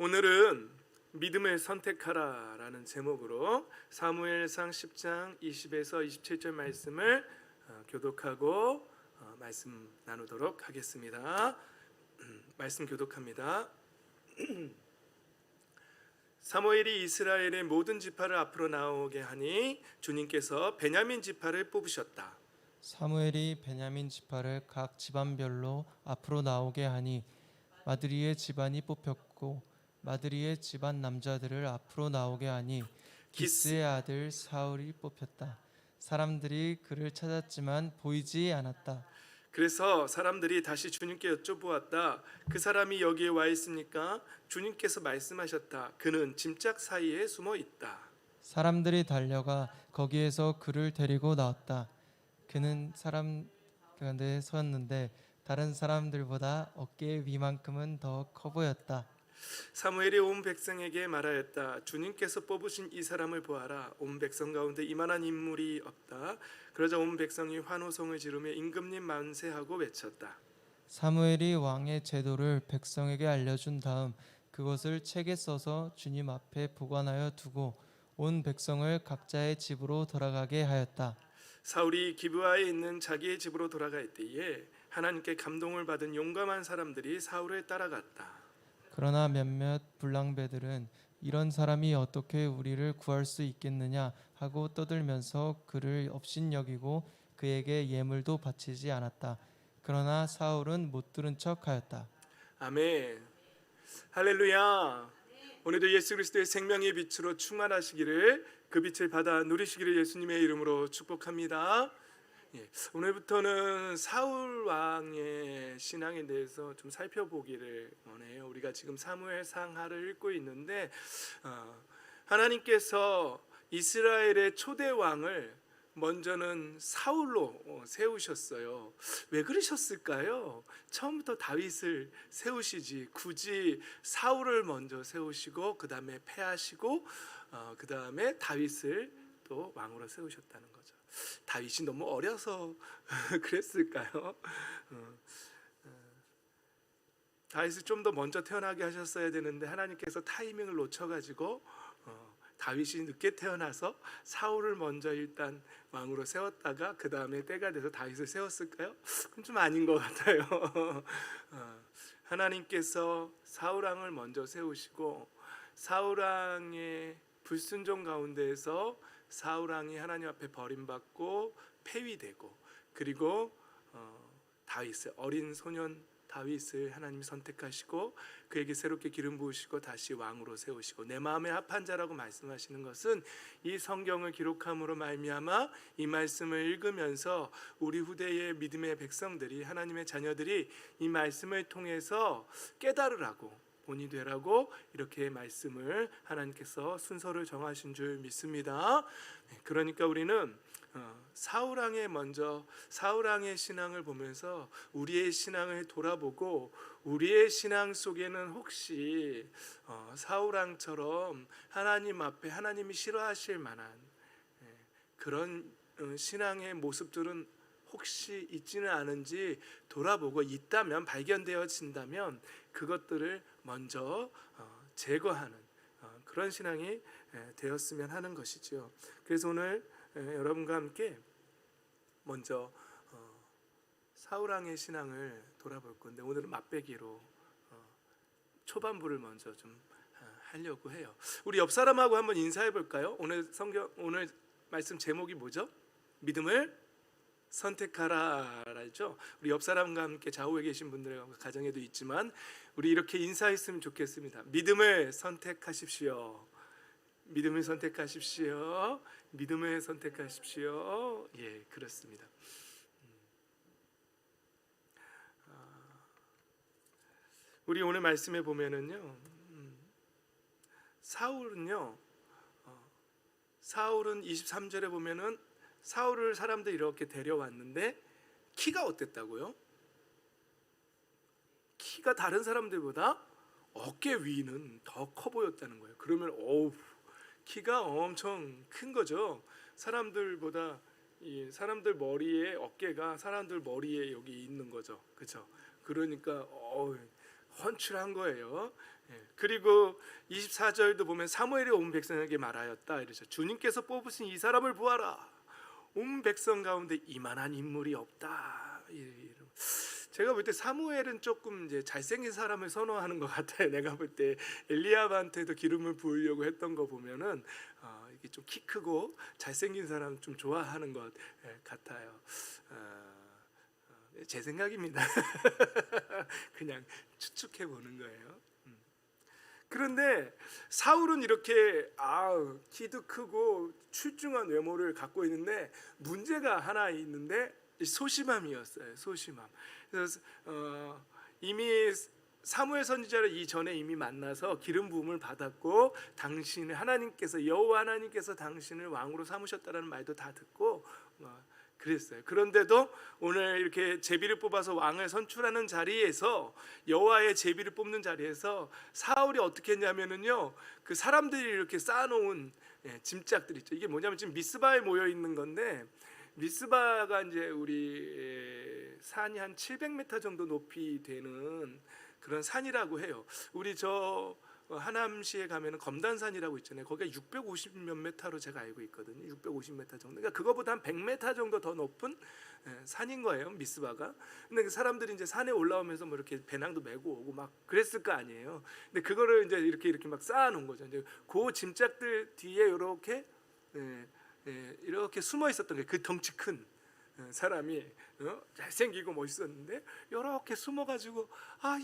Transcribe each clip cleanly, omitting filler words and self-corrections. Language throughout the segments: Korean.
오늘은 믿음을 선택하라라는 제목으로 사무엘상 10장 20에서 27절 말씀을 교독하고 말씀 나누도록 하겠습니다. 말씀 교독합니다. 사무엘이 이스라엘의 모든 지파를 앞으로 나오게 하니 주님께서 베냐민 지파를 뽑으셨다. 사무엘이 베냐민 지파를 각 집안별로 앞으로 나오게 하니 마드리의 집안이 뽑혔고 마드리의 집안 남자들을 앞으로 나오게 하니 기스의 아들 사울이 뽑혔다. 사람들이 그를 찾았지만 보이지 않았다. 그래서 사람들이 다시 주님께 여쭤보았다. 그 사람이 여기에 와 있습니까? 주님께서 말씀하셨다. 그는 짐짝 사이에 숨어 있다. 사람들이 달려가 거기에서 그를 데리고 나왔다. 그는 사람 가운데 섰는데 다른 사람들보다 어깨 위만큼은 더 커 보였다. 사무엘이 온 백성에게 말하였다. 주님께서 뽑으신 이 사람을 보아라. 온 백성 가운데 이만한 인물이 없다. 그러자 온 백성이 환호성을 지르며 임금님 만세하고 외쳤다. 사무엘이 왕의 제도를 백성에게 알려준 다음 그것을 책에 써서 주님 앞에 보관하여 두고 온 백성을 각자의 집으로 돌아가게 하였다. 사울이 기브아에 있는 자기의 집으로 돌아갈 때에 하나님께 감동을 받은 용감한 사람들이 사울을 따라갔다. 그러나 몇몇 불량배들은 이런 사람이 어떻게 우리를 구할 수 있겠느냐 하고 떠들면서 그를 업신여기고 그에게 예물도 바치지 않았다. 그러나 사울은 못 들은 척하였다. 아멘. 할렐루야. 오늘도 예수 그리스도의 생명의 빛으로 충만하시기를, 그 빛을 받아 누리시기를 예수님의 이름으로 축복합니다. 오늘부터는 사울 왕의 신앙에 대해서 좀 살펴보기를 원해요. 우리가 지금 사무엘상하를 읽고 있는데 하나님께서 이스라엘의 초대 왕을 먼저는 사울로 세우셨어요. 왜 그러셨을까요? 처음부터 다윗을 세우시지 굳이 사울을 먼저 세우시고 그 다음에 패하시고 그 다음에 다윗을 또 왕으로 세우셨다는 거죠. 다윗이 너무 어려서 그랬을까요? 다윗을 좀 더 먼저 태어나게 하셨어야 되는데 하나님께서 타이밍을 놓쳐가지고 다윗이 늦게 태어나서 사울을 먼저 일단 왕으로 세웠다가 그 다음에 때가 돼서 다윗을 세웠을까요? 그건 좀 아닌 것 같아요. 하나님께서 사울 왕을 먼저 세우시고 사울 왕의 불순종 가운데에서 사울 왕이 하나님 앞에 버림받고 폐위되고, 그리고 다윗을, 어린 소년 다윗을 하나님이 선택하시고 그에게 새롭게 기름 부으시고 다시 왕으로 세우시고 내 마음에 합한 자라고 말씀하시는 것은 이 성경을 기록함으로 말미암아 이 말씀을 읽으면서 우리 후대의 믿음의 백성들이, 하나님의 자녀들이 이 말씀을 통해서 깨달으라고, 본이 되라고 이렇게 말씀을 하나님께서 순서를 정하신 줄 믿습니다. 그러니까 우리는 사울 왕의 신앙을 보면서 우리의 신앙을 돌아보고 우리의 신앙 속에는 혹시 사울 왕처럼 하나님 앞에 하나님이 싫어하실 만한 그런 신앙의 모습들은 혹시 있지는 않은지 돌아보고, 있다면, 발견되어진다면 그것들을 먼저 제거하는 그런 신앙이 되었으면 하는 것이죠. 그래서 오늘 여러분과 함께 먼저 사울 왕의 신앙을 돌아볼 건데, 오늘은 맛배기로 초반부를 먼저 좀 하려고 해요. 우리 옆 사람하고 한번 인사해 볼까요? 오늘 말씀 제목이 뭐죠? 믿음을 선택하라죠. 우리 옆 사람과 함께 좌우에 계신 분들과 가정에도 있지만 우리 이렇게 인사했으면 좋겠습니다. 믿음을 선택하십시오. 믿음을 선택하십시오. 믿음을 선택하십시오. 예, 그렇습니다. 우리 오늘 말씀에 보면은요, 사울은 23절에 보면은 사울을 사람들이 이렇게 데려왔는데 키가 어땠다고요? 키가 다른 사람들보다 어깨 위는 더 커 보였다는 거예요. 그러면 키가 엄청 큰 거죠. 사람들보다 사람들 머리에 어깨가 사람들 머리에 여기 있는 거죠. 그렇죠? 그러니까 헌칠한 거예요. 그리고 24절도 보면 사무엘이 온 백성에게 말하였다 이러죠. 주님께서 뽑으신 이 사람을 보아라. 온 백성 가운데 이만한 인물이 없다. 제가 볼 때 사무엘은 조금 이제 잘생긴 사람을 선호하는 것 같아요. 내가 볼 때 엘리야한테도 기름을 부으려고 했던 거 보면은 이게 좀 키 크고 잘생긴 사람 좀 좋아하는 것 같아요. 제 생각입니다. 그냥 추측해 보는 거예요. 그런데 사울은 이렇게 키도 크고 출중한 외모를 갖고 있는데 문제가 하나 있는데 소심함이었어요. 소심함. 그래서 이미 사무엘 선지자를 이전에 이미 만나서 기름 부음을 받았고 당신을 하나님께서 여호와 하나님께서 당신을 왕으로 삼으셨다라는 말도 다 듣고 그랬어요. 그런데도 오늘 이렇게 제비를 뽑아서 왕을 선출하는 자리에서 여호와의 제비를 뽑는 자리에서 사울이 어떻게 했냐면은요, 그 사람들이 이렇게 쌓아놓은 짐짝들 있죠. 이게 뭐냐면 지금 미스바에 모여 있는 건데 미스바가 이제 우리 산이 한 700m 정도 높이 되는 그런 산이라고 해요. 우리 저 하남시에 가면은 검단산이라고 있잖아요. 거기가 650 몇 메타로 제가 알고 있거든요. 650m 정도. 그러니까 그거보다 한 100m 정도 더 높은 산인 거예요. 미스바가. 근데 그 사람들이 이제 산에 올라오면서 뭐 이렇게 배낭도 메고 오고 막 그랬을 거 아니에요. 근데 그거를 이제 이렇게 막 쌓아놓은 거죠. 이제 그 짐짝들 뒤에 이렇게 숨어 있었던 게 그 덩치 큰 사람이 잘생기고 멋있었는데 이렇게 숨어가지고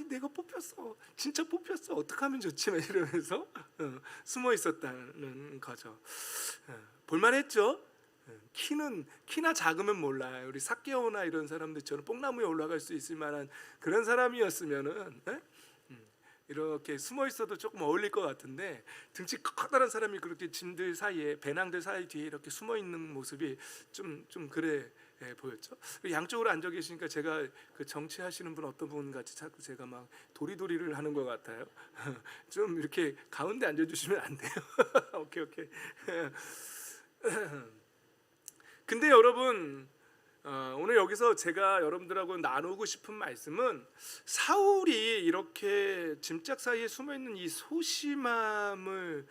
내가 뽑혔어, 진짜 뽑혔어, 어떻게 하면 좋지 이러면서 숨어 있었다는 거죠. 볼만했죠. 키나 작으면 몰라요. 우리 사케오나 이런 사람들처럼 뽕나무에 올라갈 수 있을 만한 그런 사람이었으면은 이렇게 숨어 있어도 조금 어울릴 것 같은데 등치 커다란 사람이 그렇게 짐들 사이에 배낭들 사이 뒤에 이렇게 숨어 있는 모습이 좀 그래 보였죠. 양쪽으로 앉아 계시니까 제가 그 정치하시는 분 어떤 분 같이 자꾸 제가 막 도리도리를 하는 것 같아요. 좀 이렇게 가운데 앉아주시면 안 돼요? 오케이. 근데 여러분 오늘 여기서 제가 여러분들하고 나누고 싶은 말씀은 사울이 이렇게 짐짝 사이에 숨어있는 이 소심함을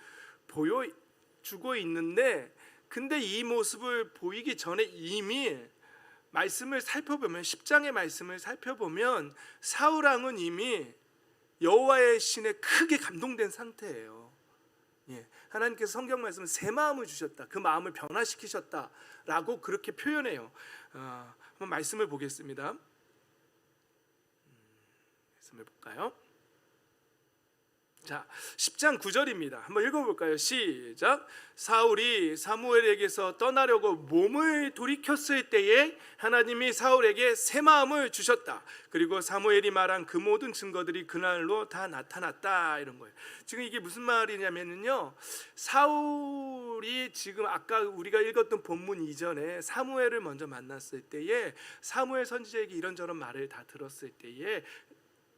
보여주고 있는데 근데 이 모습을 보이기 전에 이미 말씀을 살펴보면 10장의 말씀을 살펴보면 사울 왕은 이미 여호와의 신에 크게 감동된 상태예요. 하나님께서 성경 말씀은 새 마음을 주셨다. 그 마음을 변화시키셨다라고 그렇게 표현해요. 한번 말씀을 보겠습니다. 말씀을 볼까요? 자, 10장 9절입니다. 한번 읽어볼까요? 시작. 사울이 사무엘에게서 떠나려고 몸을 돌이켰을 때에 하나님이 사울에게 새 마음을 주셨다. 그리고 사무엘이 말한 그 모든 증거들이 그날로 다 나타났다. 이런 거예요. 지금 이게 무슨 말이냐면요, 사울이 지금 아까 우리가 읽었던 본문 이전에 사무엘을 먼저 만났을 때에 사무엘 선지자에게 이런저런 말을 다 들었을 때에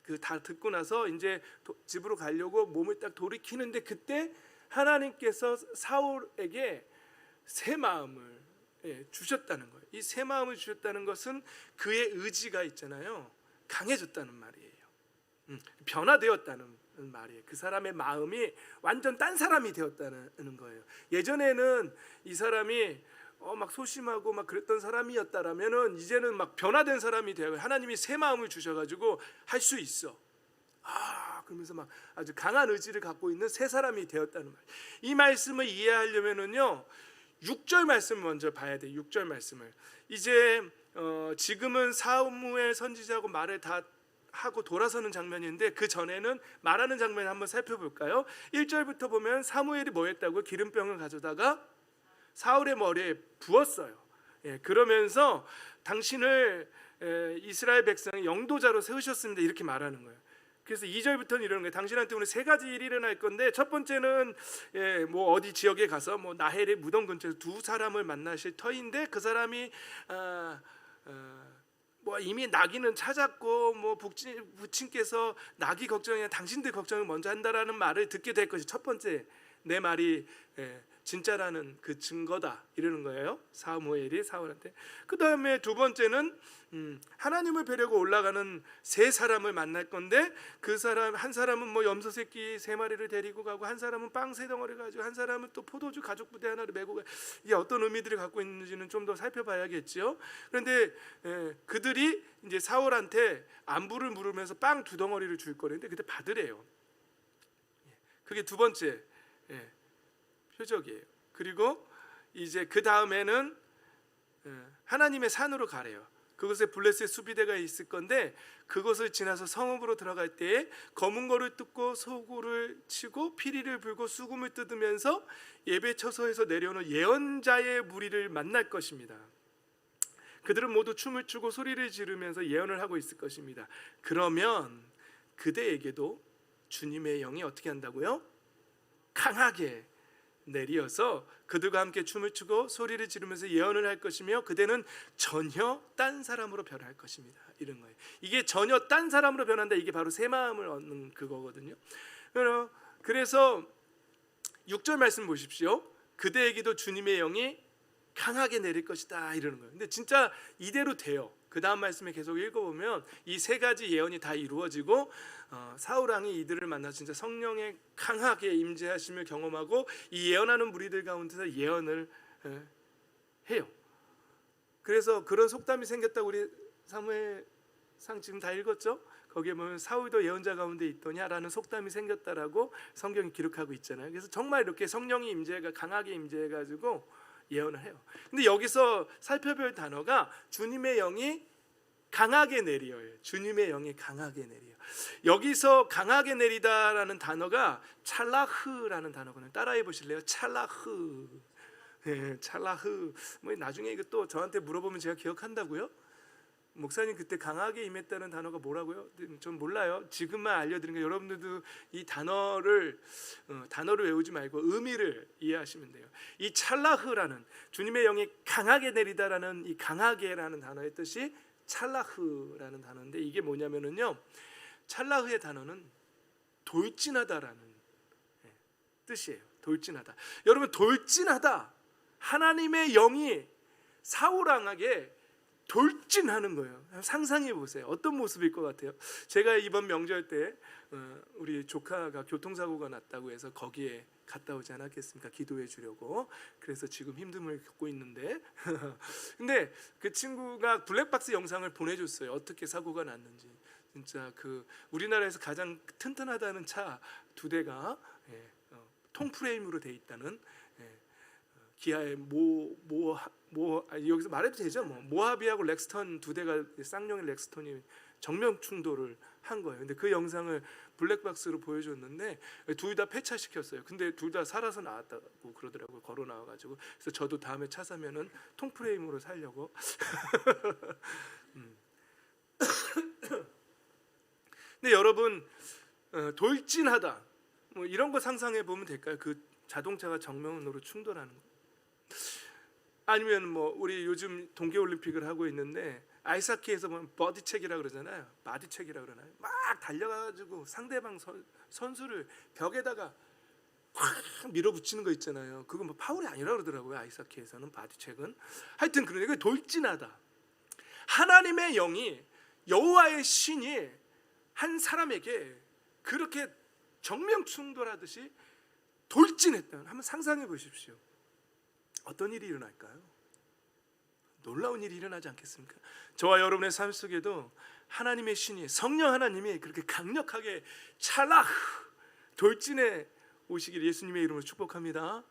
그 다 듣고 나서 이제 집으로 가려고 몸을 딱 돌이키는데 그때 하나님께서 사울에게 새 마음을 주셨다는 거예요. 이 새 마음을 주셨다는 것은 그의 의지가 있잖아요. 강해졌다는 말이에요. 변화되었다는 말이에요. 그 사람의 마음이 완전 딴 사람이 되었다는 거예요. 예전에는 이 사람이 막 소심하고 막 그랬던 사람이었다라면은 이제는 막 변화된 사람이 되어 하나님이 새 마음을 주셔가지고 할 수 있어. 그러면서 막 아주 강한 의지를 갖고 있는 새 사람이 되었다는 말. 이 말씀을 이해하려면은요 6절 말씀 먼저 봐야 돼. 6절 말씀을 이제 지금은 사무엘 선지자하고 말을 다 하고 돌아서는 장면인데 그 전에는 말하는 장면을 한번 살펴볼까요? 1절부터 보면 사무엘이 뭐 했다고? 기름병을 가져다가 사울의 머리에 부었어요. 그러면서 당신을 이스라엘 백성의 영도자로 세우셨습니다. 이렇게 말하는 거예요. 그래서 2절부터는 이러는 거예요. 당신한테 오늘 세 가지 일이 일어날 건데 첫 번째는 뭐 어디 지역에 가서 뭐 나헬의 무덤 근처에서 두 사람을 만나실 터인데 그 사람이 뭐 이미 나귀는 찾았고 뭐 부친께서 나귀 걱정이 아니라 당신들 걱정을 먼저 한다라는 말을 듣게 될 것이 첫 번째 내 말이 진짜라는 그 증거다 이러는 거예요. 사무엘이 사울한테. 그 다음에 두 번째는 하나님을 뵈려고 올라가는 세 사람을 만날 건데, 그 사람 한 사람은 뭐 염소 새끼 3마리를 데리고 가고, 한 사람은 빵 3덩어리를 가지고, 한 사람은 또 포도주 가죽 부대 하나를 메고 가. 이게 어떤 의미들을 갖고 있는지는 좀 더 살펴봐야겠지요. 그런데 그들이 이제 사울한테 안부를 물으면서 빵 2덩어리를 줄 거는데 그때 받으래요. 그게 두 번째 표적이에요. 그리고 이제 그 다음에는 하나님의 산으로 가래요. 그곳에 블레셋 수비대가 있을 건데, 그것을 지나서 성읍으로 들어갈 때에 검은 거를 뜯고 소구를 치고 피리를 불고 수금을 뜯으면서 예배 처소에서 내려오는 예언자의 무리를 만날 것입니다. 그들은 모두 춤을 추고 소리를 지르면서 예언을 하고 있을 것입니다. 그러면 그대에게도 주님의 영이 어떻게 한다고요? 강하게 내리어서 그들과 함께 춤을 추고 소리를 지르면서 예언을 할 것이며, 그대는 전혀 딴 사람으로 변할 것입니다. 이런 거예요. 이게 전혀 딴 사람으로 변한다. 이게 바로 새 마음을 얻는 그거거든요. 그래서 6절 말씀 보십시오. 그대에게도 주님의 영이 강하게 내릴 것이다 이러는 거예요. 근데 진짜 이대로 돼요. 그 다음 말씀에 계속 읽어보면 이 세 가지 예언이 다 이루어지고, 사울 왕이 이들을 만나 진짜 성령의 강하게 임재하심을 경험하고 이 예언하는 무리들 가운데서 예언을 해요. 그래서 그런 속담이 생겼다고 우리 사무엘상 지금 다 읽었죠? 거기에 보면 사울도 예언자 가운데 있더냐라는 속담이 생겼다라고 성경이 기록하고 있잖아요. 그래서 정말 이렇게 성령이 임재가 강하게 임재해가지고 예언을 해요. 근데 여기서 살펴볼 단어가 주님의 영이 강하게 내리어요. 주님의 영이 강하게 내리요. 여기서 강하게 내리다라는 단어가 찰라흐라는 단어거든요. 따라해 보실래요? 찰라흐. 찰라흐. 뭐 나중에 이거 또 저한테 물어보면 제가 기억한다고요? 목사님 그때 강하게 임했다는 단어가 뭐라고요? 전 몰라요. 지금만 알려드린 거, 여러분들도 이 단어를 외우지 말고 의미를 이해하시면 돼요. 이 찰라흐라는, 주님의 영이 강하게 내리다라는 이 강하게라는 단어의 뜻이 찰라흐라는 단어인데, 이게 뭐냐면은요, 찰라흐의 단어는 돌진하다라는 뜻이에요. 돌진하다. 여러분, 돌진하다. 하나님의 영이 사울 왕에게 돌진하는 거예요. 상상해 보세요. 어떤 모습일 것 같아요? 제가 이번 명절 때 우리 조카가 교통사고가 났다고 해서 거기에 갔다 오지 않았겠습니까? 기도해 주려고. 그래서 지금 힘듦을 겪고 있는데 근데 그 친구가 블랙박스 영상을 보내줬어요. 어떻게 사고가 났는지. 진짜 그 우리나라에서 가장 튼튼하다는 차 2대가 통프레임으로 돼 있다는, 기아의 여기서 말해도 되죠? 모하비하고 렉스턴 2대가 쌍용의 렉스턴이 정면 충돌을 한 거예요. 근데 그 영상을 블랙박스로 보여줬는데 둘 다 폐차시켰어요. 근데 둘 다 살아서 나왔다고 그러더라고요. 걸어 나와가지고. 그래서 저도 다음에 차 사면은 통프레임으로 살려고. 근데 여러분, 돌진하다 뭐 이런 거 상상해 보면 될까요? 그 자동차가 정면으로 충돌하는 거. 아니면 뭐 우리 요즘 동계올림픽을 하고 있는데 아이스하키에서 보면 버디책이라 그러잖아요. 바디책이라 그러나요? 막 달려가지고 상대방 선수를 벽에다가 확 밀어붙이는 거 있잖아요. 그건 뭐 파울이 아니라 그러더라고요. 아이스하키에서는 바디책은. 하여튼 그러니까 돌진하다. 하나님의 영이, 여호와의 신이 한 사람에게 그렇게 정면 충돌하듯이 돌진했다. 한번 상상해 보십시오. 어떤 일이 일어날까요? 놀라운 일이 일어나지 않겠습니까? 저와 여러분의 삶 속에도 하나님의 신이, 성령 하나님이 그렇게 강력하게 찰라흐 돌진해 오시길 예수님의 이름으로 축복합니다.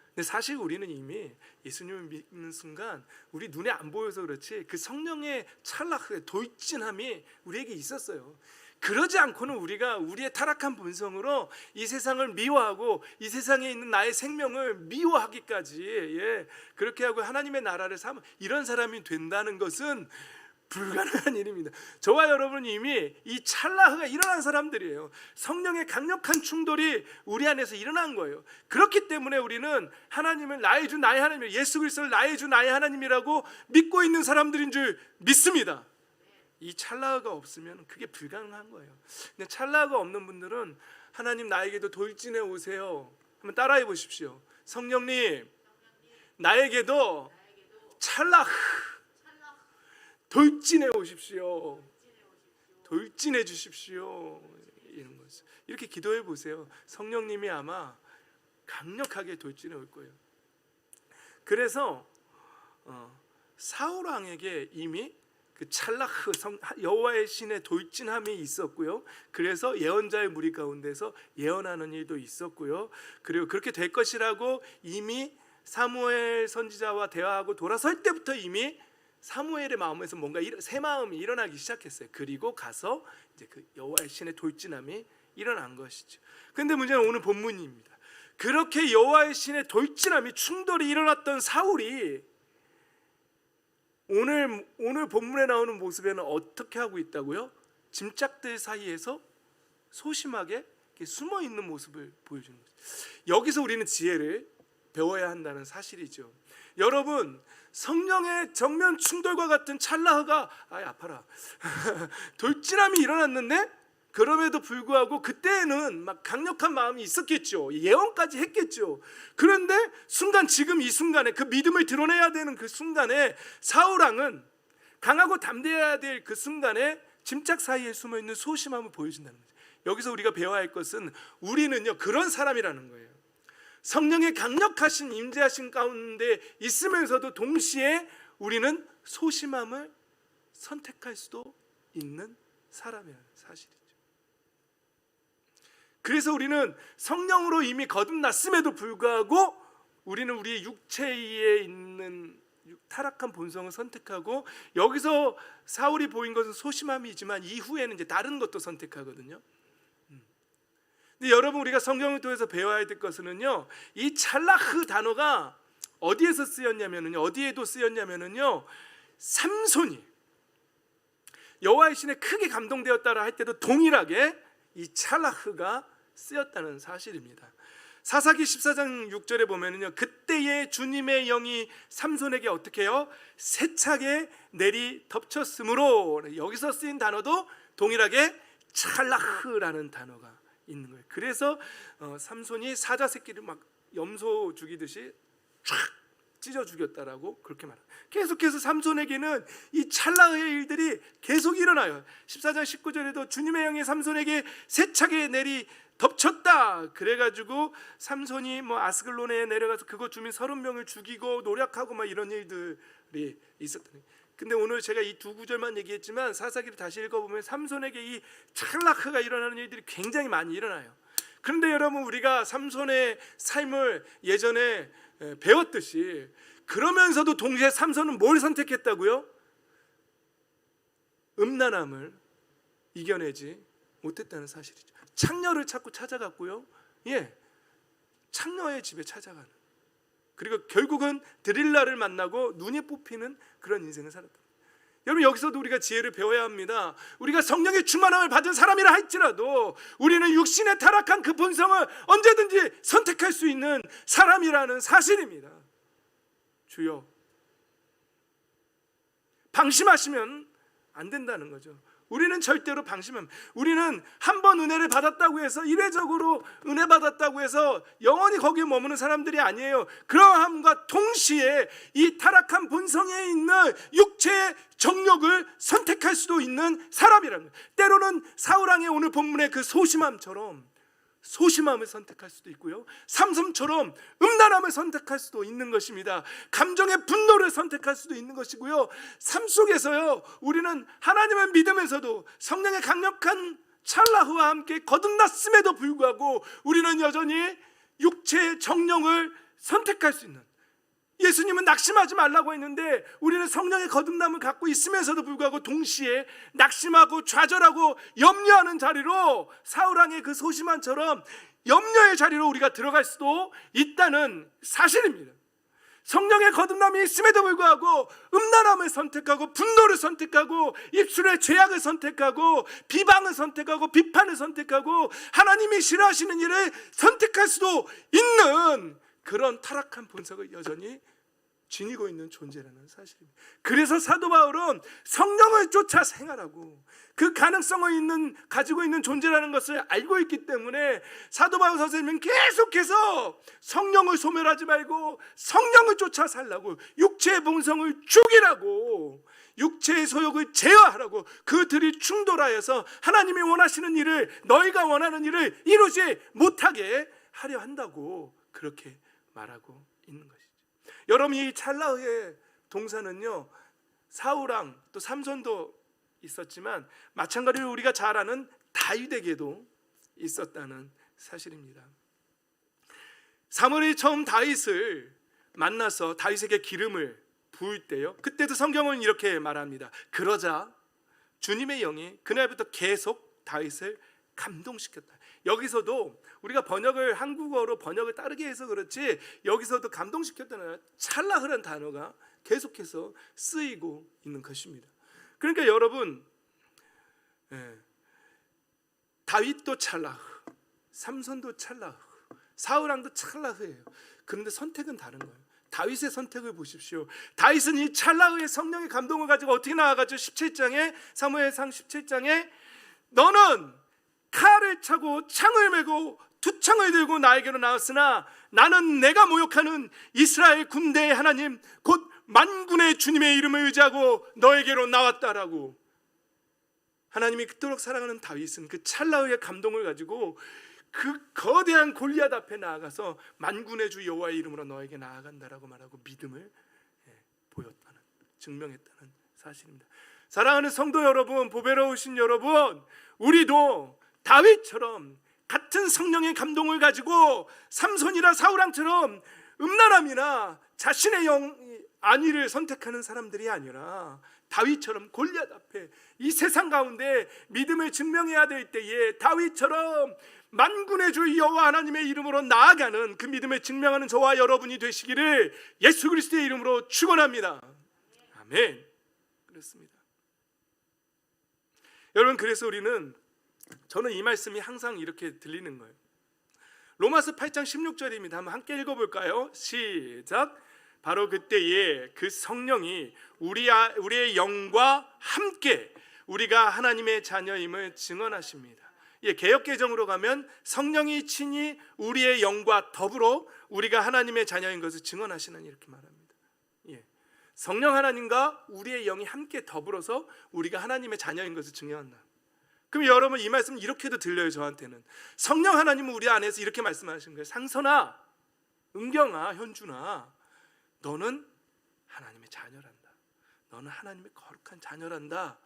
근데 사실 우리는 이미 예수님을 믿는 순간 우리 눈에 안 보여서 그렇지 그 성령의 찰나크의 돌진함이 우리에게 있었어요. 그러지 않고는 우리가 우리의 타락한 본성으로 이 세상을 미워하고 이 세상에 있는 나의 생명을 미워하기까지 그렇게 하고 하나님의 나라를 삼아 이런 사람이 된다는 것은 불가능한 일입니다. 저와 여러분은 이미 이 찰나흐가 일어난 사람들이에요. 성령의 강력한 충돌이 우리 안에서 일어난 거예요. 그렇기 때문에 우리는 하나님을 나의 주 나의 하나님, 예수 그리스도를 나의 주 나의 하나님이라고 믿고 있는 사람들인 줄 믿습니다. 이 찰나흐가 없으면 그게 불가능한 거예요. 근데 찰나흐가 없는 분들은 하나님 나에게도 돌진해 오세요 한번 따라해 보십시오. 성령님, 나에게도 찰락 돌진해 오십시오. 돌진해 주십시오. 이런 거죠. 이렇게 기도해 보세요. 성령님이 아마 강력하게 돌진해 올 거예요. 그래서 사울 왕에게 이미 그 찰라흐 여호와의 신의 돌진함이 있었고요. 그래서 예언자의 무리 가운데서 예언하는 일도 있었고요. 그리고 그렇게 될 것이라고 이미 사무엘 선지자와 대화하고 돌아설 때부터 이미 사무엘의 마음에서 뭔가 새 마음이 일어나기 시작했어요. 그리고 가서 이제 그 여호와의 신의 돌진함이 일어난 것이죠. 그런데 문제는 오늘 본문입니다. 그렇게 여호와의 신의 돌진함이 충돌이 일어났던 사울이 오늘 본문에 나오는 모습에는 어떻게 하고 있다고요? 짐짝들 사이에서 소심하게 숨어 있는 모습을 보여주는 거죠. 여기서 우리는 지혜를 배워야 한다는 사실이죠. 여러분, 성령의 정면 충돌과 같은 찰나흐가 아파라 돌진함이 일어났는데 그럼에도 불구하고 그때는 막 강력한 마음이 있었겠죠. 예언까지 했겠죠. 그런데 순간 지금 이 순간에 그 믿음을 드러내야 되는 그 순간에 사울 왕은 강하고 담대해야 될 그 순간에 짐짝 사이에 숨어있는 소심함을 보여준다는 거죠. 여기서 우리가 배워야 할 것은 우리는요 그런 사람이라는 거예요. 성령의 강력하신 임재하신 가운데 있으면서도 동시에 우리는 소심함을 선택할 수도 있는 사람이라는 사실이죠. 그래서 우리는 성령으로 이미 거듭났음에도 불구하고 우리는 우리의 육체에 있는 타락한 본성을 선택하고, 여기서 사울이 보인 것은 소심함이지만 이후에는 이제 다른 것도 선택하거든요. 근데 여러분, 우리가 성경을 통해서 배워야 될 것은요, 이 찰라흐 단어가 어디에서 쓰였냐면요, 어디에도 쓰였냐면요, 삼손이 여호와의 신에 크게 감동되었다라 할 때도 동일하게 이 찰라흐가 쓰였다는 사실입니다. 사사기 14장 6절에 보면은요, 그때의 주님의 영이 삼손에게 어떻게 해요? 세차게 내리 덮쳤으므로, 여기서 쓰인 단어도 동일하게 찰라흐라는 단어가 있는 거예요. 그래서 삼손이 사자 새끼를 막 염소 죽이듯이 쫙 찢어 죽였다라고 그렇게 말합니다. 계속해서 삼손에게는 이 찰나의 일들이 계속 일어나요. 14장 19절에도 주님의 영이 삼손에게 세차게 내리 덮쳤다. 그래가지고 삼손이 아스글론에 내려가서 그거 주민 30명을 죽이고 노략하고 막 이런 일들이 있었던. 근데 오늘 제가 이 두 구절만 얘기했지만 사사기를 다시 읽어보면 삼손에게 이 찰라크가 일어나는 일들이 굉장히 많이 일어나요. 그런데 여러분, 우리가 삼손의 삶을 예전에 배웠듯이 그러면서도 동시에 삼손은 뭘 선택했다고요? 음란함을 이겨내지 못했다는 사실이죠. 창녀를 자꾸 찾아갔고요. 창녀의 집에 찾아가는, 그리고 결국은 드릴라를 만나고 눈이 뽑히는 그런 인생을 살았다. 여러분, 여기서도 우리가 지혜를 배워야 합니다. 우리가 성령의 충만함을 받은 사람이라 할지라도 우리는 육신의 타락한 그 본성을 언제든지 선택할 수 있는 사람이라는 사실입니다. 주여, 방심하시면 안 된다는 거죠. 우리는 절대로 방심하면, 우리는 한 번 은혜를 받았다고 해서 이례적으로 은혜 받았다고 해서 영원히 거기에 머무는 사람들이 아니에요. 그러함과 동시에 이 타락한 본성에 있는 육체의 정욕을 선택할 수도 있는 사람이라는 거예요. 때로는 사울왕의 오늘 본문의 그 소심함처럼 소심함을 선택할 수도 있고요, 삼손처럼 음란함을 선택할 수도 있는 것입니다. 감정의 분노를 선택할 수도 있는 것이고요, 삶 속에서요 우리는 하나님을 믿으면서도 성령의 강력한 찰라흐와 함께 거듭났음에도 불구하고 우리는 여전히 육체의 정령을 선택할 수 있는, 예수님은 낙심하지 말라고 했는데 우리는 성령의 거듭남을 갖고 있으면서도 불구하고 동시에 낙심하고 좌절하고 염려하는 자리로, 사울왕의 그 소심함처럼 염려의 자리로 우리가 들어갈 수도 있다는 사실입니다. 성령의 거듭남이 있음에도 불구하고 음란함을 선택하고 분노를 선택하고 입술의 죄악을 선택하고 비방을 선택하고 비판을 선택하고 하나님이 싫어하시는 일을 선택할 수도 있는 그런 타락한 본성을 여전히 지니고 있는 존재라는 사실입니다. 그래서 사도 바울은 성령을 쫓아 생활하고 그 가능성을 가지고 있는 존재라는 것을 알고 있기 때문에 사도 바울 선생님은 계속해서 성령을 소멸하지 말고 성령을 쫓아 살라고, 육체의 본성을 죽이라고, 육체의 소욕을 제어하라고, 그들이 충돌하여서 하나님이 원하시는 일을, 너희가 원하는 일을 이루지 못하게 하려 한다고 그렇게 말하고 있는 것이죠. 여러분, 이 찰나의 동사는요, 사울왕 또 삼손도 있었지만 마찬가지로 우리가 잘 아는 다윗에게도 있었다는 사실입니다. 사무엘이 처음 다윗을 만나서 다윗에게 기름을 부을 때요, 그때도 성경은 이렇게 말합니다. 그러자 주님의 영이 그날부터 계속 다윗을 감동시켰다. 여기서도 우리가 한국어로 번역을 따르게 해서 그렇지, 여기서도 감동시켰다는 찰나흐란 단어가 계속해서 쓰이고 있는 것입니다. 그러니까 여러분, 다윗도 찰나흐, 삼손도 찰나흐, 사울왕도 찰나흐예요. 그런데 선택은 다른 거예요. 다윗의 선택을 보십시오. 다윗은 이 찰나흐의 성령의 감동을 가지고 어떻게 나아가죠? 17장에, 사무엘상 17장에 너는 칼을 차고 창을 메고 투창을 들고 나에게로 나왔으나 나는 내가 모욕하는 이스라엘 군대의 하나님 곧 만군의 주님의 이름을 의지하고 너에게로 나왔다라고. 하나님이 그토록 사랑하는 다윗은 그 찰나의 감동을 가지고 그 거대한 골리앗 앞에 나아가서 만군의 주 여호와의 이름으로 너에게 나아간다라고 말하고 믿음을 보였다는, 증명했다는 사실입니다. 사랑하는 성도 여러분, 보배로우신 여러분, 우리도 다윗처럼 같은 성령의 감동을 가지고 삼손이나 사울왕처럼 음란함이나 자신의 안위를 선택하는 사람들이 아니라 다윗처럼 골리앗 앞에 이 세상 가운데 믿음을 증명해야 될 때에 다윗처럼 만군의 주 여호와 하나님의 이름으로 나아가는 그 믿음을 증명하는 저와 여러분이 되시기를 예수 그리스도의 이름으로 축원합니다. 아멘. 그렇습니다. 여러분, 그래서 저는 이 말씀이 항상 이렇게 들리는 거예요. 로마서 8장 16절입니다. 한번 함께 읽어볼까요? 시작. 바로 그때에 그 성령이 우리의 영과 함께 우리가 하나님의 자녀임을 증언하십니다. 개역개정으로 가면 성령이 친히 우리의 영과 더불어 우리가 하나님의 자녀인 것을 증언하시는, 이렇게 말합니다. 성령 하나님과 우리의 영이 함께 더불어서 우리가 하나님의 자녀인 것을 증언한다. 그럼 여러분, 이 말씀 이렇게도 들려요. 저한테는 성령 하나님은 우리 안에서 이렇게 말씀하시는 거예요. 상선아, 은경아, 현준아, 너는 하나님의 자녀란다. 너는 하나님의 거룩한 자녀란다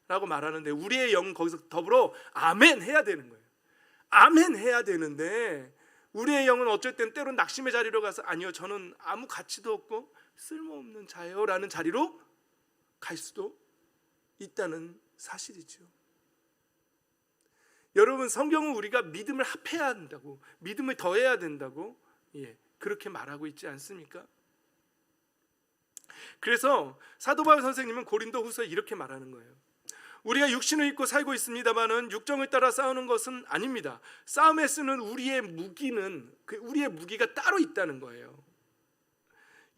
라고 말하는데, 우리의 영 거기서 더불어 아멘 해야 되는 거예요. 아멘 해야 되는데 우리의 영은 어쩔 땐 때론 낙심의 자리로 가서 아니요, 저는 아무 가치도 없고 쓸모없는 자예요 라는 자리로 갈 수도 있다는 사실이죠. 여러분, 성경은 우리가 믿음을 합해야 한다고, 믿음을 더해야 된다고 그렇게 말하고 있지 않습니까? 그래서 사도 바울 선생님은 고린도후서에 이렇게 말하는 거예요. 우리가 육신을 입고 살고 있습니다마는 육정을 따라 싸우는 것은 아닙니다. 싸움에 쓰는 우리의 무기가 따로 있다는 거예요.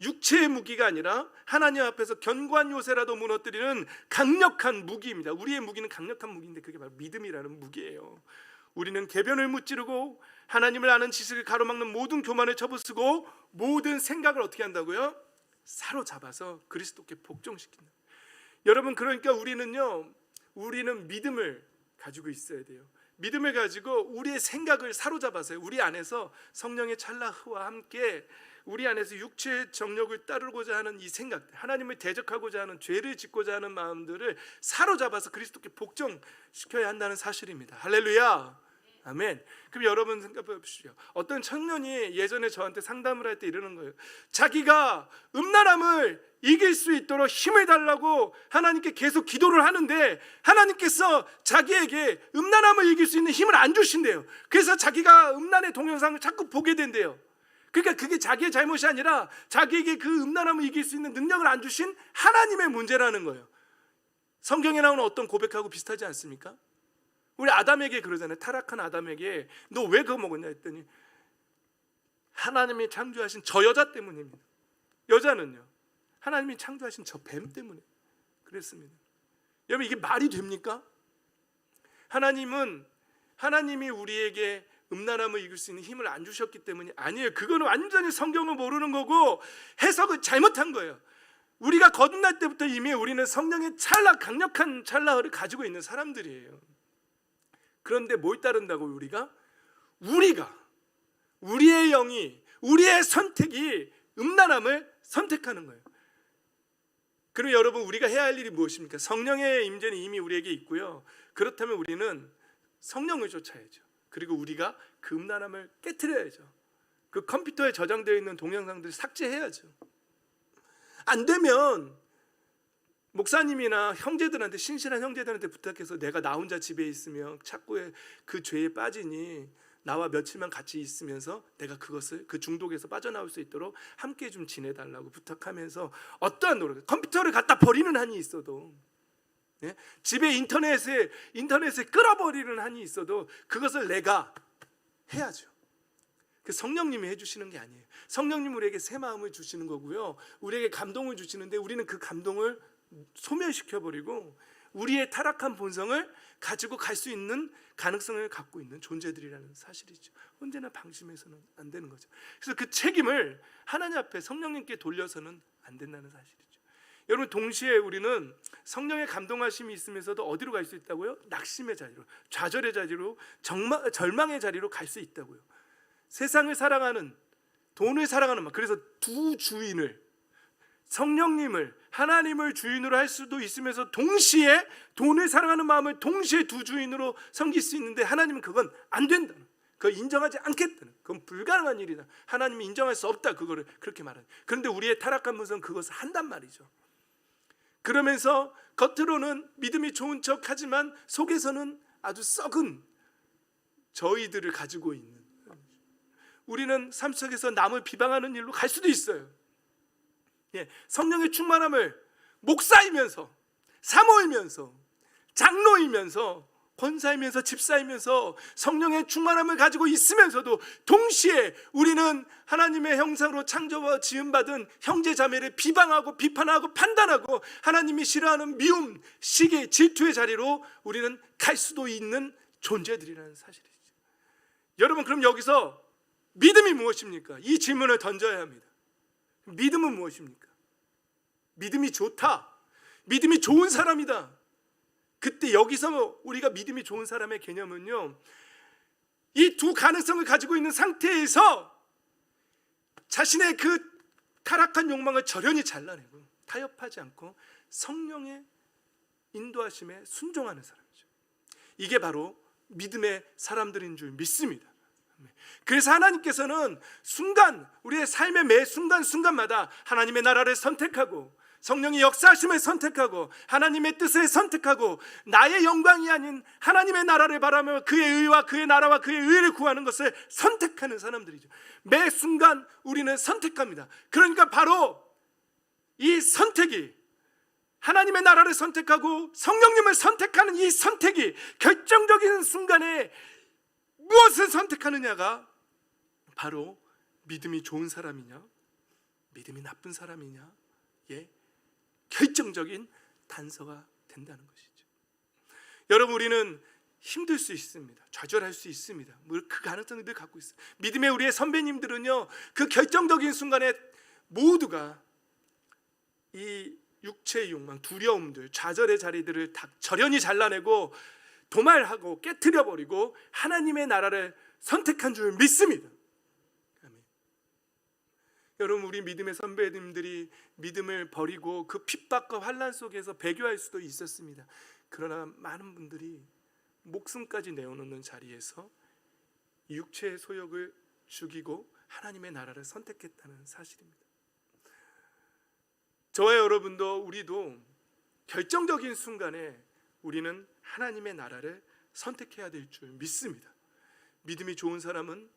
육체의 무기가 아니라 하나님 앞에서 견고한 요새라도 무너뜨리는 강력한 무기입니다. 우리의 무기는 강력한 무기인데 그게 바로 믿음이라는 무기예요. 우리는 궤변을 무찌르고 하나님을 아는 지식을 가로막는 모든 교만을 쳐부수고 모든 생각을 어떻게 한다고요? 사로잡아서 그리스도께 복종시킨다. 여러분, 그러니까 우리는 믿음을 가지고 있어야 돼요. 믿음을 가지고 우리의 생각을 사로잡아서요, 우리 안에서 성령의 찰나흐와 함께 우리 안에서 육체의 정욕을 따르고자 하는 이 생각, 하나님을 대적하고자 하는, 죄를 짓고자 하는 마음들을 사로잡아서 그리스도께 복종시켜야 한다는 사실입니다. 할렐루야. 아멘. 그럼 여러분 생각해 보십시오. 어떤 청년이 예전에 저한테 상담을 할 때 이러는 거예요. 자기가 음란함을 이길 수 있도록 힘을 달라고 하나님께 계속 기도를 하는데 하나님께서 자기에게 음란함을 이길 수 있는 힘을 안 주신대요. 그래서 자기가 음란의 동영상을 자꾸 보게 된대요. 그러니까 그게 자기의 잘못이 아니라 자기에게 그 음란함을 이길 수 있는 능력을 안 주신 하나님의 문제라는 거예요. 성경에 나오는 어떤 고백하고 비슷하지 않습니까? 우리 아담에게 그러잖아요. 타락한 아담에게 너 왜 그거 먹었냐 했더니 하나님이 창조하신 저 여자 때문입니다. 여자는요, 하나님이 창조하신 저 뱀 때문에 그랬습니다. 여러분, 이게 말이 됩니까? 하나님이 우리에게 음란함을 이길 수 있는 힘을 안 주셨기 때문이 아니에요. 그거는 완전히 성경을 모르는 거고 해석을 잘못한 거예요. 우리가 거듭날 때부터 이미 우리는 성령의 강력한 찰나를 가지고 있는 사람들이에요. 그런데 뭘 따른다고? 우리의 영이, 우리의 선택이 음란함을 선택하는 거예요. 그럼 여러분, 우리가 해야 할 일이 무엇입니까? 성령의 임재는 이미 우리에게 있고요. 그렇다면 우리는 성령을 쫓아야죠. 그리고 우리가 그 음란함을 깨트려야죠. 그 컴퓨터에 저장되어 있는 동영상들을 삭제해야죠. 안 되면 목사님이나 형제들한테, 신실한 형제들한테 부탁해서 내가 나 혼자 집에 있으면 자꾸 그 죄에 빠지니 나와 며칠만 같이 있으면서 내가 그 중독에서 빠져나올 수 있도록 함께 좀 지내달라고 부탁하면서 어떠한 노력, 컴퓨터를 갖다 버리는 한이 있어도, 집에 인터넷에 끌어버리는 한이 있어도 그것을 내가 해야죠. 그 성령님이 해주시는 게 아니에요. 성령님 우리에게 새 마음을 주시는 거고요, 우리에게 감동을 주시는데 우리는 그 감동을 소멸시켜버리고 우리의 타락한 본성을 가지고 갈 수 있는 가능성을 갖고 있는 존재들이라는 사실이죠. 언제나 방심해서는 안 되는 거죠. 그래서 그 책임을 하나님 앞에 성령님께 돌려서는 안 된다는 사실이죠. 여러분, 동시에 우리는 성령의 감동하심이 있으면서도 어디로 갈 수 있다고요? 낙심의 자리로, 좌절의 자리로, 절망의 자리로 갈 수 있다고요. 세상을 사랑하는, 돈을 사랑하는 마음, 그래서 두 주인을, 성령님을, 하나님을 주인으로 할 수도 있으면서 동시에 돈을 사랑하는 마음을 동시에 두 주인으로 섬길 수 있는데 하나님은 그건 안 된다는, 그걸 인정하지 않겠다는, 그건 불가능한 일이다, 하나님이 인정할 수 없다, 그거를 그렇게 말하는. 그런데 우리의 타락한 모습은 그것을 한단 말이죠. 그러면서 겉으로는 믿음이 좋은 척하지만 속에서는 아주 썩은 저희들을 가지고 있는, 우리는 삶 속에서 남을 비방하는 일로 갈 수도 있어요. 성령의 충만함을 목사이면서, 사모이면서, 장로이면서, 권사이면서, 집사이면서 성령의 충만함을 가지고 있으면서도 동시에 우리는 하나님의 형상으로 창조와 지음받은 형제 자매를 비방하고 비판하고 판단하고 하나님이 싫어하는 미움, 시기, 질투의 자리로 우리는 갈 수도 있는 존재들이라는 사실이죠. 여러분, 그럼 여기서 믿음이 무엇입니까? 이 질문을 던져야 합니다. 믿음은 무엇입니까? 믿음이 좋다, 믿음이 좋은 사람이다. 그때 여기서 우리가 믿음이 좋은 사람의 개념은요, 이 두 가능성을 가지고 있는 상태에서 자신의 그 타락한 욕망을 절연히 잘라내고 타협하지 않고 성령의 인도하심에 순종하는 사람이죠. 이게 바로 믿음의 사람들인 줄 믿습니다. 그래서 하나님께서는 우리의 삶의 매 순간순간마다 하나님의 나라를 선택하고 성령의 역사하심을 선택하고 하나님의 뜻을 선택하고 나의 영광이 아닌 하나님의 나라를 바라며 그의 의와 그의 나라와 그의 의를 구하는 것을 선택하는 사람들이죠. 매 순간 우리는 선택합니다. 그러니까 바로 이 선택이, 하나님의 나라를 선택하고 성령님을 선택하는 이 선택이 결정적인 순간에 무엇을 선택하느냐가 바로 믿음이 좋은 사람이냐, 믿음이 나쁜 사람이냐, 결정적인 단서가 된다는 것이죠. 여러분, 우리는 힘들 수 있습니다. 좌절할 수 있습니다. 그 가능성을 늘 갖고 있어요. 믿음의 우리의 선배님들은요, 그 결정적인 순간에 모두가 이 육체의 욕망, 두려움들, 좌절의 자리들을 다 절연히 잘라내고 도말하고 깨트려버리고 하나님의 나라를 선택한 줄 믿습니다. 아멘. 여러분, 우리 믿음의 선배님들이 믿음을 버리고 그 핍박과 환난 속에서 배교할 수도 있었습니다. 그러나 많은 분들이 목숨까지 내어놓는 자리에서 육체의 소욕을 죽이고 하나님의 나라를 선택했다는 사실입니다. 저와 여러분도, 우리도 결정적인 순간에 우리는 하나님의 나라를 선택해야 될 줄 믿습니다. 믿음이 좋은 사람은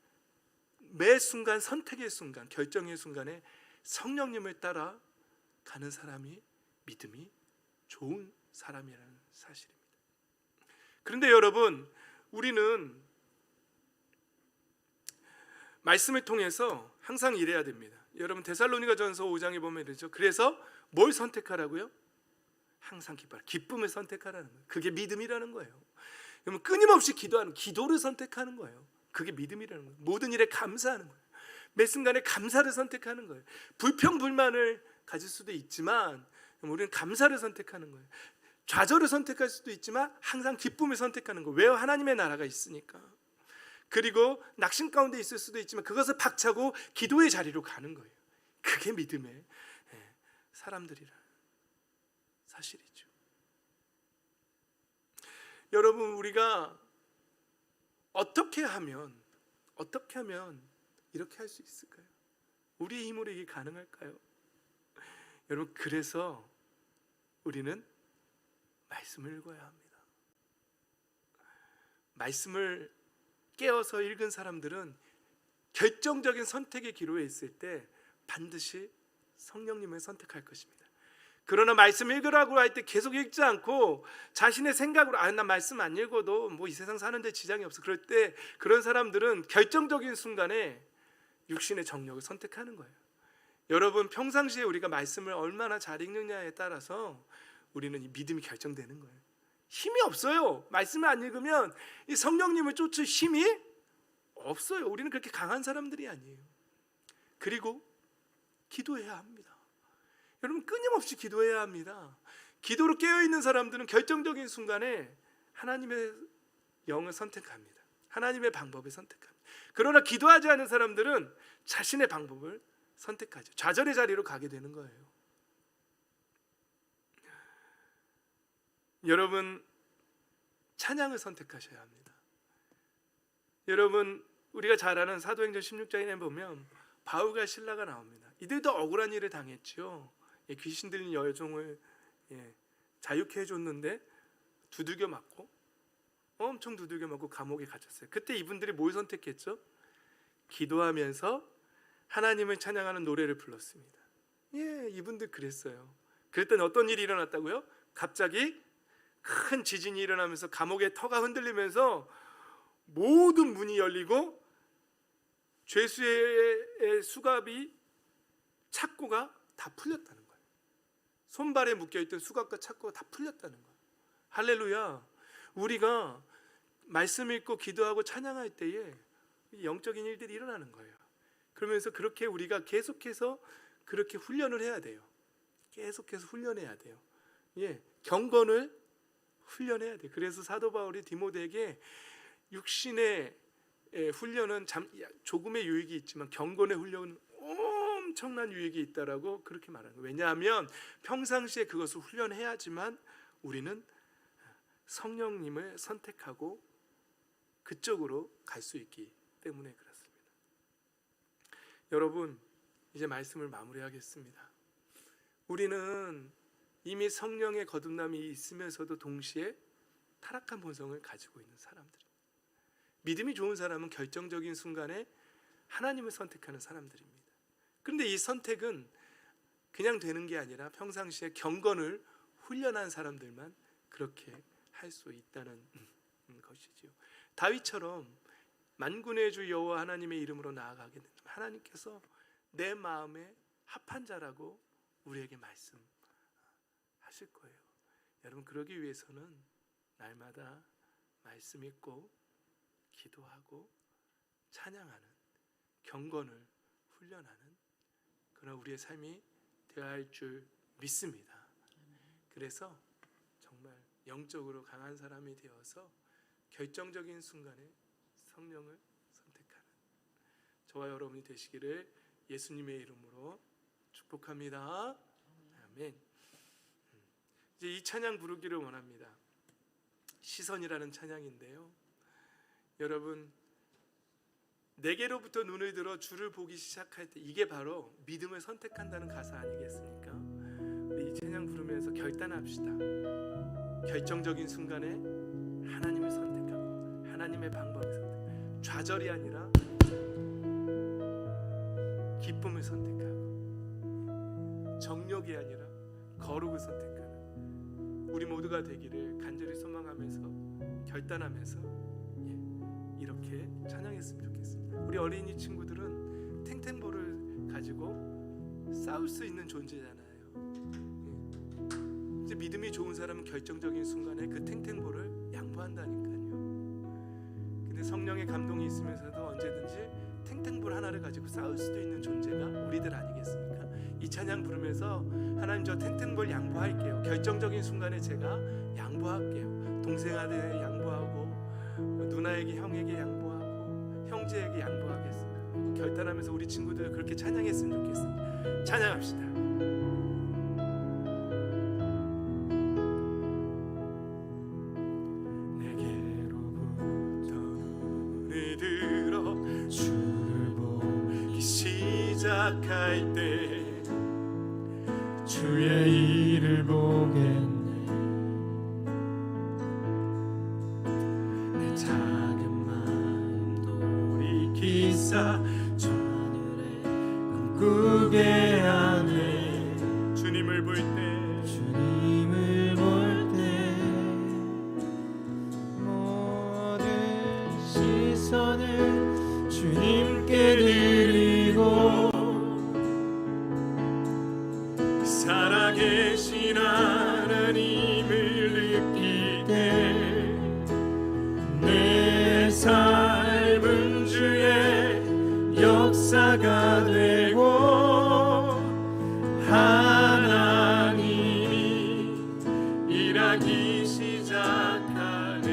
매 순간, 선택의 순간, 결정의 순간에 성령님을 따라 가는 사람이 믿음이 좋은 사람이라는 사실입니다. 그런데 여러분, 우리는 말씀을 통해서 항상 이래야 됩니다. 여러분 데살로니가전서 5장에 보면 이러죠. 그래서 뭘 선택하라고요? 항상 기쁨을 선택하라는 거예요. 그게 믿음이라는 거예요. 여러분 끊임없이 기도하는, 기도를 선택하는 거예요. 그게 믿음이라는 거예요. 모든 일에 감사하는 거예요. 매 순간에 감사를 선택하는 거예요. 불평불만을 가질 수도 있지만 우리는 감사를 선택하는 거예요. 좌절을 선택할 수도 있지만 항상 기쁨을 선택하는 거예요. 왜요? 하나님의 나라가 있으니까. 그리고 낙심 가운데 있을 수도 있지만 그것을 박차고 기도의 자리로 가는 거예요. 그게 믿음의 사람들이라 사실이죠. 여러분 우리가 어떻게 하면 이렇게 할 수 있을까요? 우리의 힘으로 이게 가능할까요? 여러분 그래서 우리는 말씀을 읽어야 합니다. 말씀을 깨어서 읽은 사람들은 결정적인 선택의 기로에 있을 때 반드시 성령님을 선택할 것입니다. 그러나 말씀 읽으라고 할 때 계속 읽지 않고 자신의 생각으로 나 말씀 안 읽어도 뭐 이 세상 사는데 지장이 없어. 그럴 때 그런 사람들은 결정적인 순간에 육신의 정력을 선택하는 거예요. 여러분 평상시에 우리가 말씀을 얼마나 잘 읽느냐에 따라서 우리는 이 믿음이 결정되는 거예요. 힘이 없어요. 말씀을 안 읽으면 이 성령님을 쫓을 힘이 없어요. 우리는 그렇게 강한 사람들이 아니에요. 그리고 기도해야 합니다. 여러분 끊임없이 기도해야 합니다. 기도로 깨어있는 사람들은 결정적인 순간에 하나님의 영을 선택합니다. 하나님의 방법을 선택합니다. 그러나 기도하지 않은 사람들은 자신의 방법을 선택하죠. 좌절의 자리로 가게 되는 거예요. 여러분 찬양을 선택하셔야 합니다. 여러분 우리가 잘 아는 사도행전 16장에 보면 바울과 실라가 나옵니다. 이들도 억울한 일을 당했죠. 귀신 들린 여종을 자유케 해줬는데 두들겨 맞고 엄청 두들겨 맞고 감옥에 갇혔어요. 그때 이분들이 뭘 선택했죠? 기도하면서 하나님을 찬양하는 노래를 불렀습니다. 이분들 그랬어요. 그랬더니 어떤 일이 일어났다고요? 갑자기 큰 지진이 일어나면서 감옥의 터가 흔들리면서 모든 문이 열리고 죄수의 수갑이 착고가 다 풀렸다는 거예요. 손발에 묶여있던 수갑과 착고가 다 풀렸다는 거예요. 할렐루야. 우리가 말씀 읽고 기도하고 찬양할 때에 영적인 일들이 일어나는 거예요. 그러면서 그렇게 우리가 계속해서 그렇게 훈련을 해야 돼요. 계속해서 훈련해야 돼요. 경건을 훈련해야 돼요. 그래서 사도 바울이 디모데에게 육신의 훈련은 조금의 유익이 있지만 경건의 훈련은 엄청난 유익이 있다라고 그렇게 말하는 거예요. 왜냐하면 평상시에 그것을 훈련해야지만 우리는 성령님을 선택하고 그쪽으로 갈 수 있기 때문에 그렇습니다. 여러분 이제 말씀을 마무리하겠습니다. 우리는 이미 성령의 거듭남이 있으면서도 동시에 타락한 본성을 가지고 있는 사람들입니다. 믿음이 좋은 사람은 결정적인 순간에 하나님을 선택하는 사람들입니다. 그런데 이 선택은 그냥 되는 게 아니라 평상시에 경건을 훈련한 사람들만 그렇게 할 수 있다는 것이지요. 다윗처럼 만군의 주 여호와 하나님의 이름으로 나아가게 된다면 하나님께서 내 마음에 합한 자라고 우리에게 말씀하실 거예요. 여러분 그러기 위해서는 날마다 말씀 읽고 기도하고 찬양하는 경건을 훈련하는 그런 우리의 삶이 되어야 할 줄 믿습니다. 그래서 정말 영적으로 강한 사람이 되어서 결정적인 순간에 성령을 선택하는 저와 여러분이 되시기를 예수님의 이름으로 축복합니다. 아멘. 이제 이 찬양 부르기를 원합니다. 시선이라는 찬양인데요. 여러분 내게로부터 눈을 들어 주를 보기 시작할 때 이게 바로 믿음을 선택한다는 가사 아니겠습니까? 우리 이 찬양 부르면서 결단합시다. 결정적인 순간에 하나님을 선택하고 하나님의 방법을 선택하고 좌절이 아니라 기쁨을 선택하고 정욕이 아니라 거룩을 선택하는 우리 모두가 되기를 간절히 소망하면서 결단하면서 이렇게 그렇게 찬양했으면 좋겠습니다. 우리 어린이 친구들은 탱탱볼을 가지고 싸울 수 있는 존재잖아요. 이제 믿음이 좋은 사람은 결정적인 순간에 그 탱탱볼을 양보한다니까요. 근데 성령의 감동이 있으면서도 언제든지 탱탱볼 하나를 가지고 싸울 수도 있는 존재가 우리들 아니겠습니까? 이 찬양 부르면서 하나님, 저 탱탱볼 양보할게요. 결정적인 순간에 제가 양보할게요. 동생한테 양보하고, 누나에게, 형에게 양보하고, 형제에게 양보하겠습니다. 결단하면서 우리 친구들 그렇게 찬양했으면 좋겠습니다. 찬양합시다. 내게로부터 눈을 들어 주를 보기 시작할 때 주의 일을 보겠네. 내 작은 마음 돌이키사 저 하늘에 꿈꾸게 하네. 주님을 볼 때 모든 시선을 주님께 드리고 살아계신 하나님을 느낄 때 내 삶은 주의 역사가 되고 하나님이 일하기 시작하네.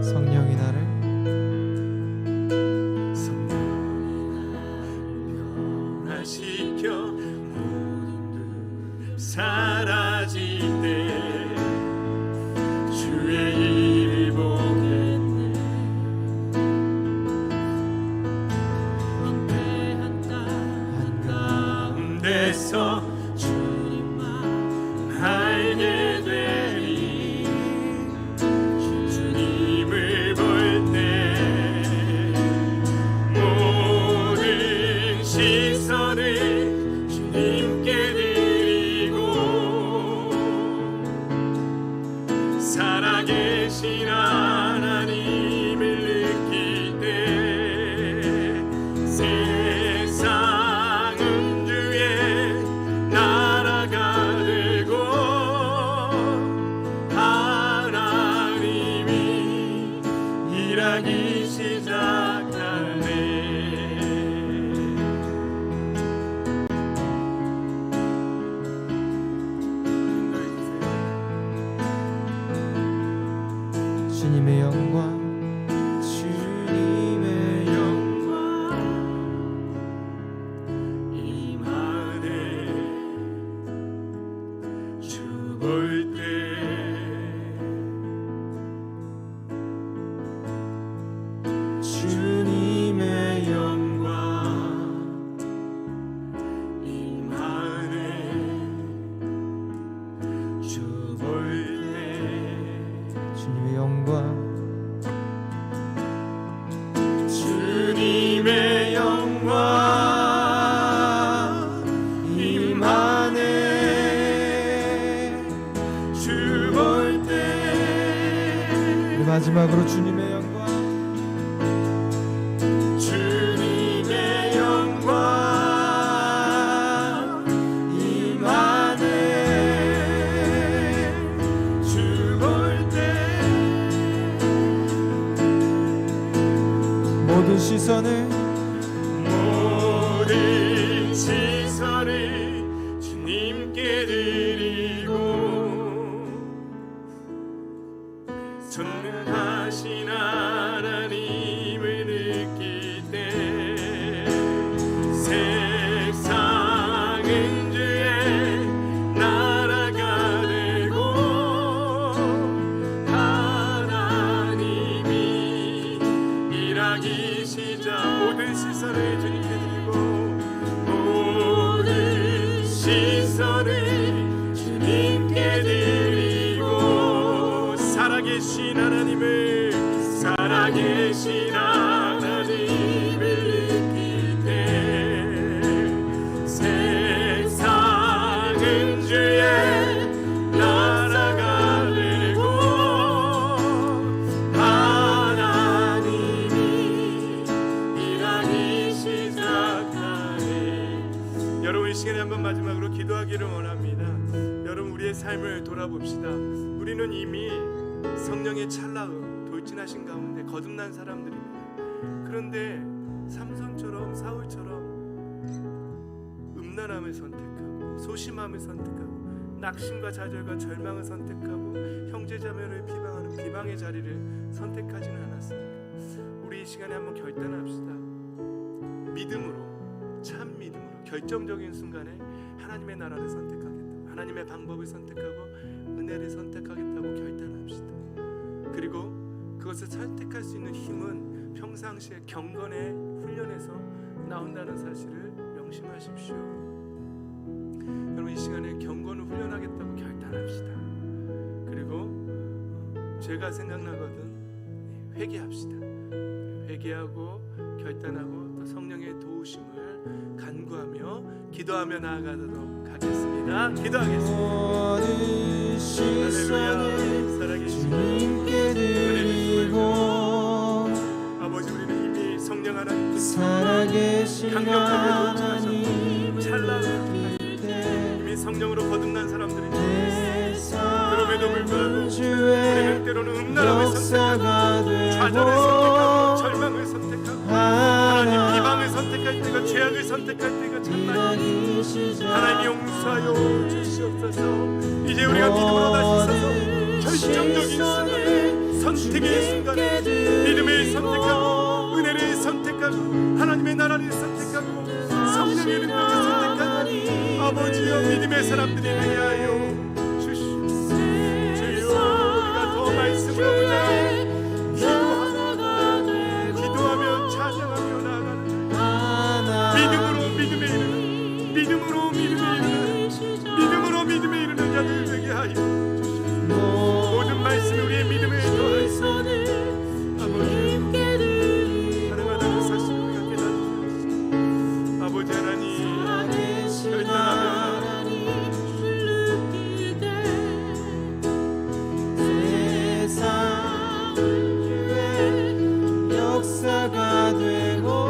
성령이 나를 변화시켜 모든 사라질 때 주의 일을 보겠네. 원대한 땅 한가운데서 주님만 알게 되리. 주님을 볼 때 모든 시선을 주님께 드리고 살아계신 하나님을 느낄 때 세상은 주의 나라가 되고 하나님이 일하기 시작하네. 주님의 영광 주님의 영광 임하네. 주 볼 때 주님의 영광 임하네. 주 볼 때 주님의 영광 주님의 영광 임하네. 주 볼 때 우리 마지막으로 주님의 영광 주님의 영광 임하네. 주 볼 때 모든 시선을 모든 시선을 주님께 드리고 전능하신 하나님을 느낄 때 세상은 주의 나라가 되고 하나님이 일하기 시작. 모든 시선을 주님께 드리고 모든 시선을 주님께 드리고 살아계신 하나님을 살아계신 하나님 여러분 이 시간에 한번 마지막으로 기도하기를 원합니다. 여러분 우리의 삶을 돌아봅시다. 우리는 이미 성령의 찰나음 돌진하신 가운데 거듭난 사람들입니다. 그런데 삼손처럼 사울처럼 음란함을 선택하고 소심함을 선택하고 낙심과 좌절과 절망을 선택하고 형제자매를 비방하는 비방의 자리를 선택하지는 않았습니다. 우리 이 시간에 한번 결단합시다. 믿음으로, 참 믿음으로 결정적인 순간에 하나님의 나라를 선택하겠다, 하나님의 방법을 선택하고 은혜를 선택하겠다고 결단합시다. 그리고 그것을 선택할 수 있는 힘은 평상시에 경건의 훈련에서 나온다는 사실을 명심하십시오. 여러분 이 시간에 경건을 훈련하겠다고 결단합시다. 그리고 죄가 생각나거든 회개합시다. 회개하고 결단하고 또 성령의 도우심을 간구하며 기도하며 나아가도록 하겠습니다. 기도하겠습니다. 할렐루야. 살아계신 은혜를 아버지, 우리는 이미 성령 하나님께서 강력하게 도착하셨고 찰나를 이미 성령으로 거듭난 사람들입니다. 그럼에도 불구하고 우리는 때로는 음란함을 선택하고 좌절을 선택하고 절망을 선택하고 하나님 비방을 선택할 때가, 죄악을 선택할 때가 참 많이 있습니다. 하나님 용서하여 주시옵소서. 이제 우리가 믿음으로 다시 서서 결정적인 순간에, 선택의 순간에 믿음을 선택하고 은혜를 선택하고 하나님의 나라를 선택하고 성령의 능력을 선택하는 아버지여 믿음의 사람들이 되게 하여 주시옵소서. 주여 우리가 더 말씀을 하고자 기도하며 찬양하며 나아가는 믿음으로 믿음에 이르는 믿음으로 믿음에 이르는 자들 되게 하여 주시옵소서. 모든 말씀이 우리의 믿음을 더하여 아버지 가능하다는 사실을 우리가 깨닫습니다. 아버지 하나님 결단하며 역사가 되고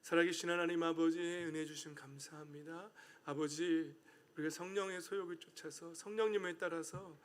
살아계신 하나님 아버지의 은혜 주심 감사합니다. 아버지 우리가 성령의 소욕을 쫓아서 성령님을 따라서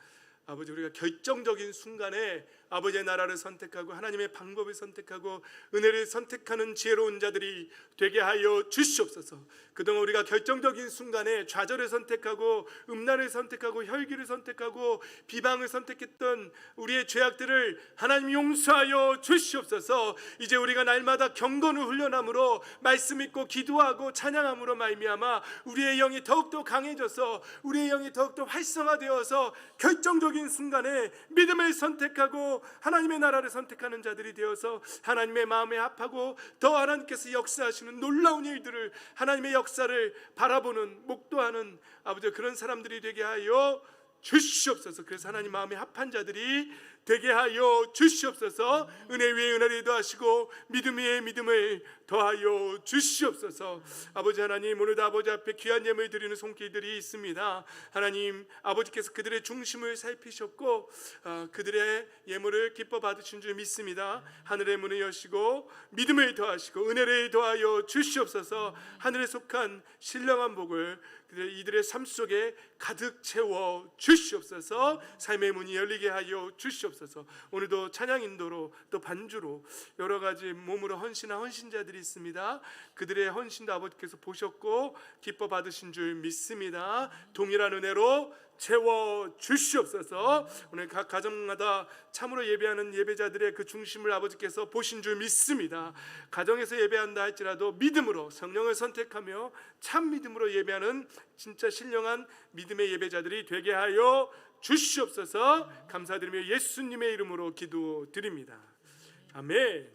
아버지 우리가 결정적인 순간에 아버지의 나라를 선택하고 하나님의 방법을 선택하고 은혜를 선택하는 지혜로운 자들이 되게 하여 주시옵소서. 그동안 우리가 결정적인 순간에 좌절을 선택하고 음란을 선택하고 혈기를 선택하고 비방을 선택했던 우리의 죄악들을 하나님 용서하여 주시옵소서. 이제 우리가 날마다 경건을 훈련함으로 말씀 읽고 기도하고 찬양함으로 말미암아 우리의 영이 더욱더 강해져서 우리의 영이 더욱더 활성화되어서 결정적인 순간에 믿음을 선택하고 하나님의 나라를 선택하는 자들이 되어서 하나님의 마음에 합하고 더 하나님께서 역사하시는 놀라운 일들을 하나님의 역사를 바라보는 목도하는 아버지 그런 사람들이 되게 하여 주시옵소서. 그래서 하나님 마음에 합한 자들이 되게 하여 주시옵소서. 은혜 위에 은혜를 더하시고 믿음 위에 믿음을 더하여 주시옵소서. 아버지 하나님 오늘도 아버지 앞에 귀한 예물 드리는 손길들이 있습니다. 하나님 아버지께서 그들의 중심을 살피셨고 그들의 예물을 기뻐 받으신 줄 믿습니다. 하늘의 문을 여시고 믿음을 더하시고 은혜를 더하여 주시옵소서. 하늘에 속한 신령한 복을 이들의 삶 속에 가득 채워 주시옵소서. 삶의 문이 열리게 하여 주시옵소서. 오늘도 찬양 인도로 또 반주로 여러 가지 몸으로 헌신한 헌신자들이 있습니다. 그들의 헌신도 아버지께서 보셨고 기뻐 받으신 줄 믿습니다. 동일한 은혜로 채워 주시옵소서. 오늘 각 가정마다 참으로 예배하는 예배자들의 그 중심을 아버지께서 보신 줄 믿습니다. 가정에서 예배한다 할지라도 믿음으로 성령을 선택하며 참 믿음으로 예배하는 진짜 신령한 믿음의 예배자들이 되게 하여 주시옵소서. 감사드리며 예수님의 이름으로 기도드립니다. 아멘.